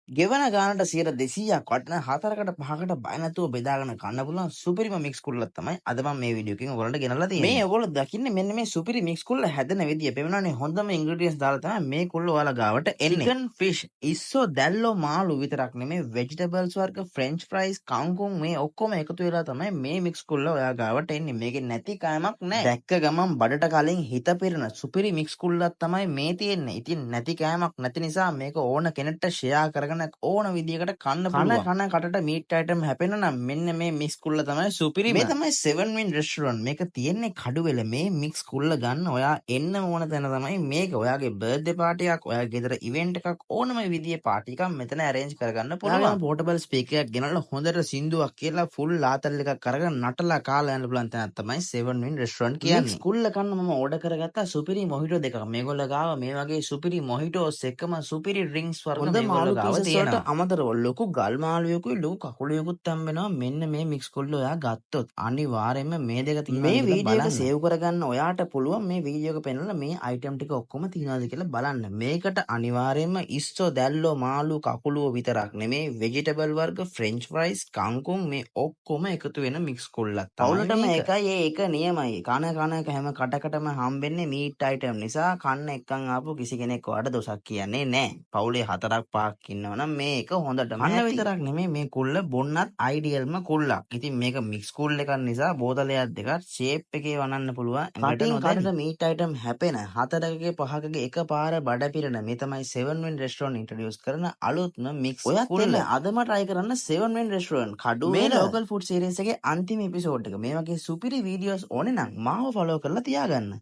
ගෙවන ගානට 200ක් වටන 4කට 5කට බය නැතුව බෙදාගෙන කන්න පුළුවන් සුපිරිම මික්ස් කුල්ලක් තමයි අද මම මේ වීඩියෝ එකෙන් ඔයගලන්ට ගෙනල්ලා තියෙන්නේ. මේ ඔයගොල්ලෝ දකින්නේ මෙන්න මේ සුපිරි මික්ස් කුල්ල හැදෙන විදිය. පෙවනනේ හොඳම ඉන්ග්‍රීඩියන්ට්ස් දාලා තමයි මේ කුල්ල ඔයාලා ගාවට එන්නේ. චිකන්, ෆිෂ්, ඉස්සෝ, දැල්ලෝ, මාළු විතරක් නෙමෙයි වෙජිටබල්ස් වර්ග, ෆ්‍රෙන්ච් ෆ්‍රයිස්, කංකුම් මේ ඔක්කොම එකතු වෙලා තමයි මේ මික්ස් කුල්ල ඔයා ගාවට එන්නේ. මේකේ නැති කෑමක් නැහැ. දැක්ක ගමන් බඩට කලින් හිත පිරෙන සුපිරි මික්ස් කුල්ලක් තමයි මේ තියෙන්නේ. ඉතින් නැති කෑමක් නැති නිසා මේක ඕන කෙනෙක්ට ෂෙයා කරගෙන ඕන විදියකට කන්න පුළුවන්. කන කටට මීට් අයිටම් හැපෙන නම් මෙන්න මේ මික්ස් කුල්ල තමයි සුපිරිම. මේ තමයි 7 win restaurant. මේක තියෙන්නේ කඩුවෙල. මේ මික්ස් කුල්ල ගන්න ඔයා එන්න ඕන තැන තමයි මේක. ඔයාගේ බර්ත්ඩේ පාටි එකක්, ඔයාගේ ගෙදර ඉවෙන්ට් එකක් ඕනම විදියේ පාටි එකක් මෙතන arrange කරගන්න පුළුවන්. පෝටබල් ස්පීකර් එකක් ගෙනල්ලා හොඳට සින්දුවක් කියලා ෆුල් ආතල් එකක් අරගෙන නටලා කාලා යන්න පුළුවන් තැනක් තමයි 7 win restaurant කියන්නේ. මික්ස් කුල්ල කන්න මම ඕඩර් කරගත්තා සුපිරි මොහිටෝ දෙකක්. මේගොල්ලෝ ගාව මේ වගේ සුපිරි මොහිටෝස් එකම සුපිරි ඩ්‍රින්ක්ස් වර්ග මේගොල්ලෝ ගාව තියෙනවා. අමතරව ලොකු ගල් මාළුවෙකුයි ලොකු කකුලුවෙකුත් හම්බෙනවා. මෙන්න මේ මික්ස් කුල්ල ඔයා ගත්තොත් අනිවාර්යයෙන්ම මේ දෙක තියෙනවා. මේ වීඩියෝ එක සේව් කරගන්න ඔයාට පුළුවන් මේ වීඩියෝ එක පෙන්නලා මේ අයිටම් ටික ඔක්කොම තියනවාද කියලා බලන්න. මේකට අනිවාර්යයෙන්ම ඉස්සෝ, දැල්ලෝ, මාළු, කකුලුව විතරක් නෙමේ වෙජිටබල් වර්ග, ෆ්‍රෙන්ච් ෆ්‍රයිස්, කංකුම් මේ ඔක්කොම එකතු වෙන මික්ස් කුල්ලක් තමයි. පවුලටම එකයි ඒක නියමයි. කන හැම කටකටම හම්බෙන්නේ මීට් අයිටම් නිසා කන්න එක්කන් ආපු කිසි කෙනෙක් ඔයාට දොසක් කියන්නේ නැහැ. පවුලේ 4ක් 5ක් ඉන්නවනම් මේක හොඳටම කන්න විතරක් නෙමෙයි මේ කුල්ල බොන්නත් අයිඩියල්ම කුල්ලක්. ඉතින් මේක මික්ස් කුල් එකක් නිසා බෝතලයක් දෙකක් ෂේප් එකේ වනන්න පුළුවන්. කටින් කටට මීට් අයිටම් හැපෙන 4කගේ 5කගේ එකපාර බඩ පිරෙන මේ තමයි 7 win restaurant ඉන්ට්‍රොඩියුස් කරන අලුත්ම මික්ස් කුල්ල. අදම try කරන්න 7 win restaurant කඩුව මේ local food series එකේ අන්තිම එපිසෝඩ් එක. මේ වගේ සුපිරි වීඩියෝස් ඕනේ නම් මාව follow කරලා තියාගන්න.